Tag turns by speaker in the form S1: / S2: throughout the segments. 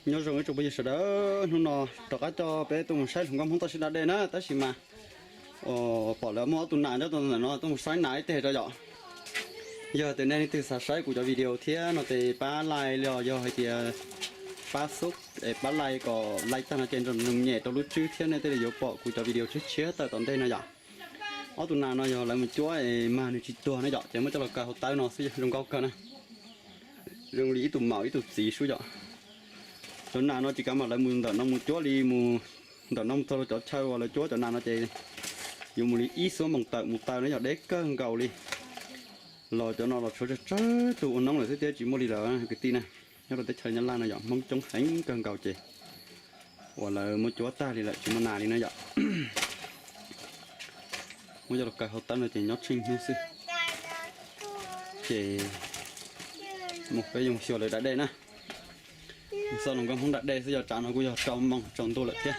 S1: nhớ rồi chụp bây giờ đó nó cho cái cho bé tụi mình sai không có ta sẽ đã đây nữa ta chỉ mà bỏ lỡ mua tụi nào cho tụi nó tụi mình sai nãy thế cho dọ giờ từ nay từ sáng sai của cho video thế nó từ ba like rồi giờ hay thì ba số để ba like có like ta nó trên rồi nung nhẹ tôi lúc trước thế này từ giờ bỏ của cho video trước chết tại tận đây nó dọ ở tụi nào nó giờ lại một chỗ mà nó chỉ tua nó dọ chỉ mới cho là cả hộp tay nó sẽ dùng cao cơ này dùng lý tụi màu ý tụi gì số dọ chỗ nào nó chỉ cả mà lại mùi đợt nó một chỗ đi mùi đợt nó thôi chỗ chơi hoặc là chỗ nào nó chơi dùng một ít số một tờ nó nhỏ đét cơ cầu đi lò chỗ nào là chỗ chết tụ nóng là thế thế chỉ mua đi là cái tin này nhớ là tới chơi nhân lan nó dọn mong chống đánh cơn cầu chơi hoặc là một chỗ ta thì lại chỉ một nà đi nó dọn bây giờ là cái hộp tan là chỉ nhót sinh như xưa chỉ một cái dùng sửa lại đã đây nè sao nó không đặt đây giờ trả nó cũng giờ trong mong trong tôi lại thế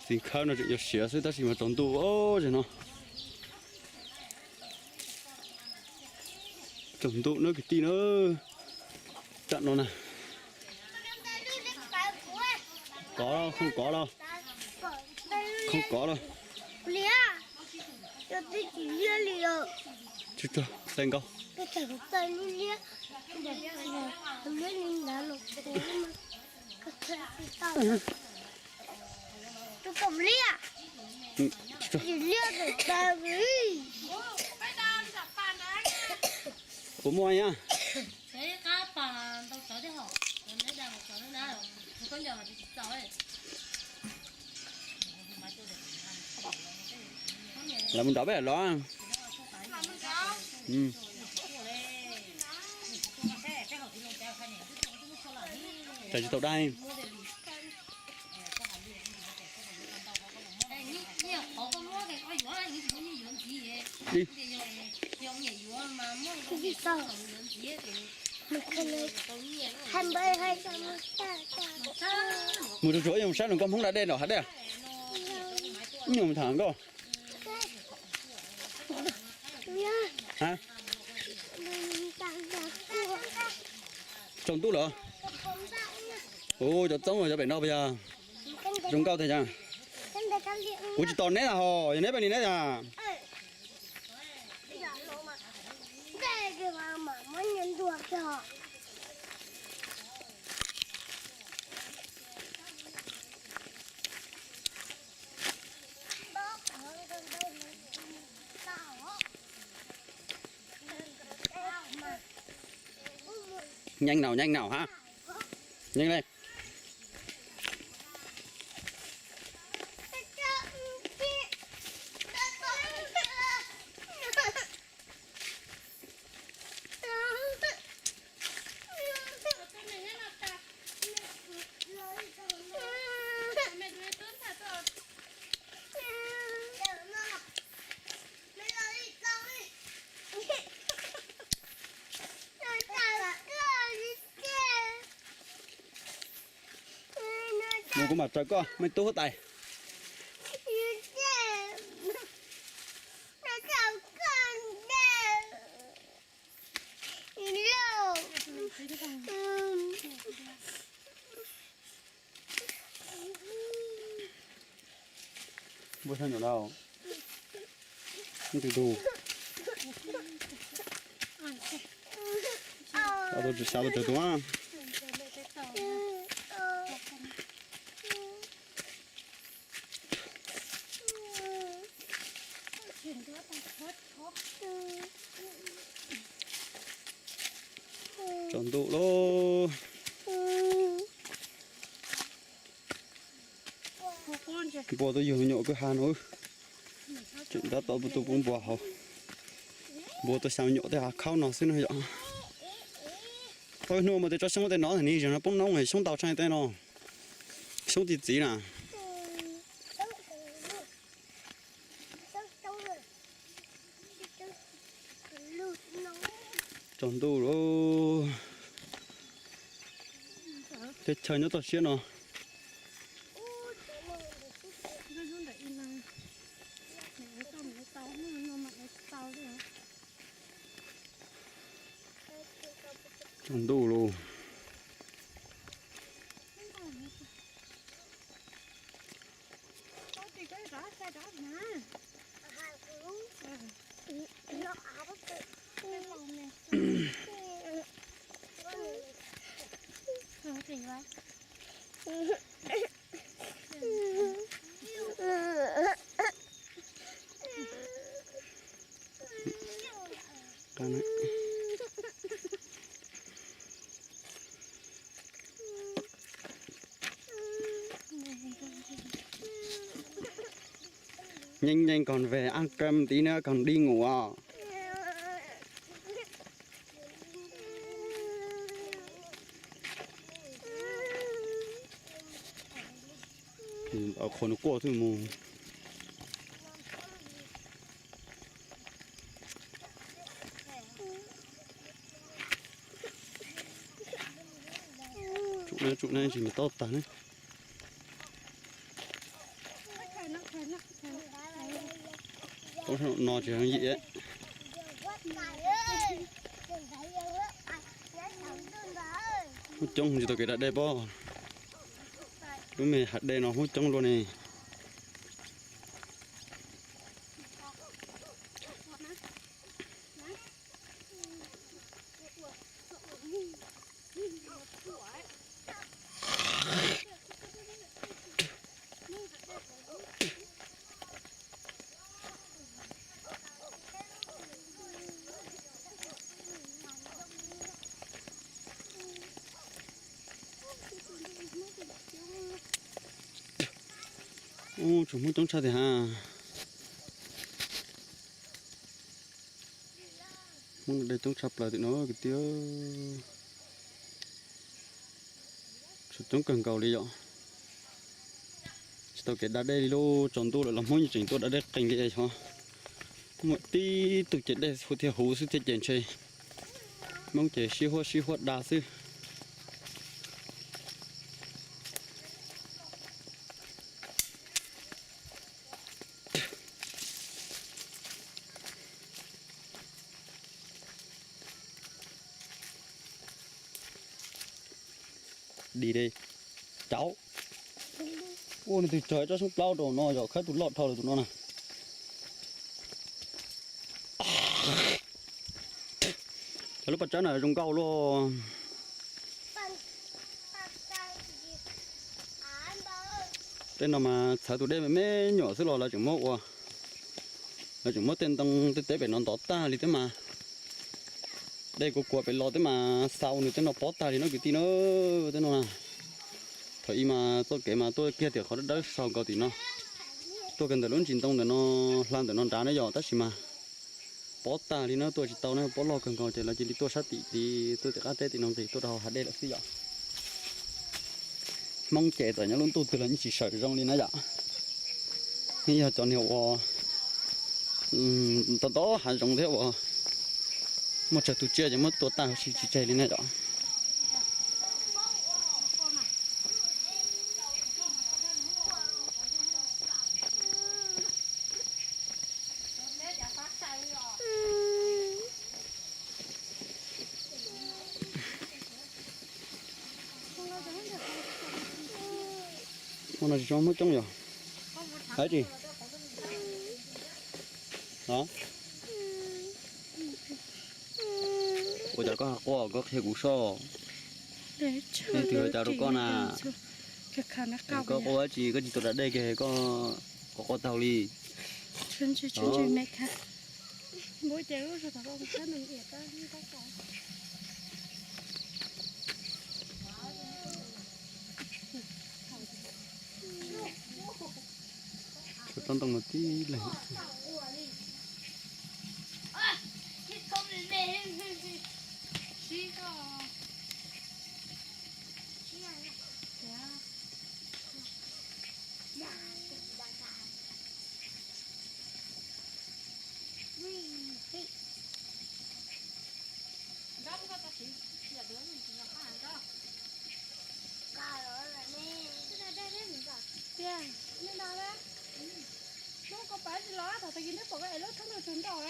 S1: thì khơi nó chỉ sửa sẽ ta chỉ mà trong tôi ô rồi nó trong tôi nó cái tí nữa chặn nó nè có đâu không có đâu không có đâu chứ chưa xanh câu
S2: tôi cầm lia lia để ta với
S1: bố mua nhá
S3: cái cá bà đâu chở đi học lấy ra một chở nó ra rồi con giờ mà đi chở ấy
S1: là mình đỡ bé lo chạy chỉ tàu đây đi
S2: gì sao hành bay hay sao
S1: mua chỗ dùng sát đừng có không đã đen rồi hả đây nhưng mà thằng có hả trồng tú lợ ôi cho tống rồi cho bệnh đâu bây giờ trồng cao thế chăng ôi chỉ toàn nét là hồ nét bên này nét à nhanh nào ha nhanh lên mua của mặt trời co mấy tú hết tay mua thân ở đâu không từ đủ sao tôi đúng không tròn tụ lô bò tôi dùng nhộ cái hà nữa chuyện đó tôi cũng bò hậu bò tôi sao nhộ tôi hà khâu nó xin hơi vậy thôi nuôi mà tôi cho sống tôi nó thì ní rồi nó bông nóng này sống tàu sang tay nó sống thì gì nè tròn tụ lô thế chơi nhớ tôi xíu nó Trồng đủ luôn.
S2: Nó áo cái lòng này.
S3: Không thì quá.
S1: Cái này. Nhanh nhanh còn về ăn cơm tí nữa còn đi ngủ à. Ở khổ nó qua thôi mù. Trụ này chỉ mới tốt ta đấy. Nó chỉ hơn gì ấy. Hút trống thì tôi kể đã đây bó. Cái mày hạt đây nó hút trống luôn này. Ô, chúng muốn trống sao thì ha. Muốn đây trống sập lại thì nó cái tía. Trống cần cầu đi dọ. Tôi kể đã đây đi lô tròn tôi là làm món như chỉnh tôi đã đây cành cái cho. Một tí từ chết đây phụ theo hú sư thiết chèn chơi. Mong chế xí hoa đá sư. Đi đây cháu. Ô này từ trời cho xuống lao đồ nó rồi khách tụi lọt thôi tụi nó nè. Lúc bắt cháu này trong câu luôn. Tên nào mà sợ tụi đây mấy nhỏ xíu lo là chừng mốt à. Là chừng mốt tên tông tế phải non tỏ ta đi thế mà. Đây có quả phải lo thế mà sau nữa tên nó bó ta thì nó cái tí nó thế nào nè. Thôi mà tôi kể mà tôi kia thì khó đất sau cầu thì nó. Tôi cần phải lớn trình tông để nó làm để nó trả nó giỏ tất mà. Bó ta thì nó tôi chỉ tao nó bó lo cần cầu chỉ là chỉ đi tôi sát thì tôi tự ăn tết thì nó thì tôi đầu hạt đây là cái giỏ. Mong trẻ tuổi nhá luôn tôi từ là chỉ sợ rong đi nó dạ. Bây giờ chọn hiệu tao đó hạt rong thế bộ. Một trận tụi chia chỉ mất tôi ta chỉ chạy đi này đó. Con này cho mất trong rồi. Thấy gì? Đó. Ôi trời có thể củ sò. Nên từ chào con à. Có ấy chỉ có gì tôi đã đây kìa có tàu đi.
S3: Chân mẹ ha. Mỗi tiếng rồi tao không thấy mình ỉa ta đi tao có.
S1: Tông tông một tí này.
S3: Nó có phải gì đó, tao thấy nó có cái lớp thằng nó chuẩn rồi.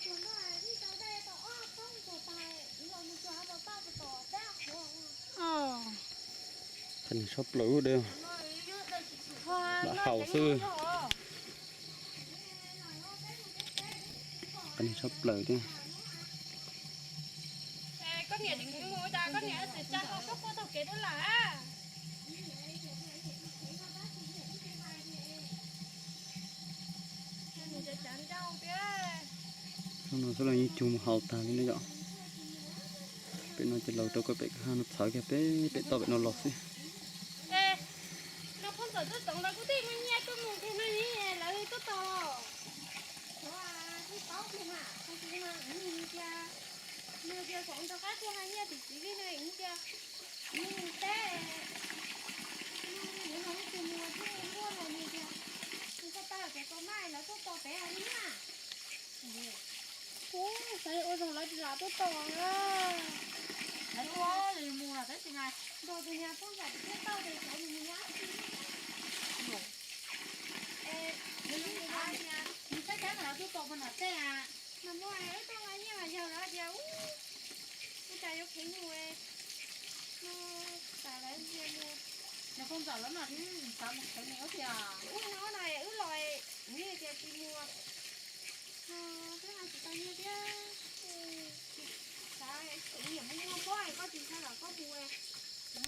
S3: Chuẩn rồi, đi tao đây tao không có tài, nó một chỗ
S2: ờ
S1: thành shop lũ đều
S2: hoa
S1: đã
S2: nó
S1: khẩu
S2: chẳng
S1: sư
S2: ngon đâu.
S1: thành shop lũ đi
S2: Ê, có nghĩa định hướng ngồi ta có nghĩa sẽ cha không có tao kể đó là mình sẽ chán đâu kia
S1: xong rồi sau là như chùm hậu ta lên đó bên nó chỉ lâu đâu có bị hai nó thở cái bé to bị nó lọt xí
S2: ê nó không phải tôi tổng là cái gì mà nghe tôi muốn thế này nhỉ là đi tôi to cái tóc này mà không chỉ mà như kia như kia cũng cho các cô hay nghe thì chỉ cái này cũng kia nhưng té nếu mà cái mua cái mua này như kia thì có ta cái có mai là tôi to bé đi mà ôi phải ôi rồi là tôi to á
S3: đấy quá thì mua là cái gì này
S2: đồ từ nhà không phải cái tao để cho mình nhá ê
S3: mình chắc chắn là tôi còn là thế à
S2: mà mua này tôi ngay như mà giờ đó giờ cái trái nó kính rồi nó xả lấy gì mua
S3: nó không giỏi lắm mà sao một cái néo thì à
S2: nó này loại như kia đi mua cái hàng chỉ tao như thế đấy cũng nhiều mua có gì sao là có mua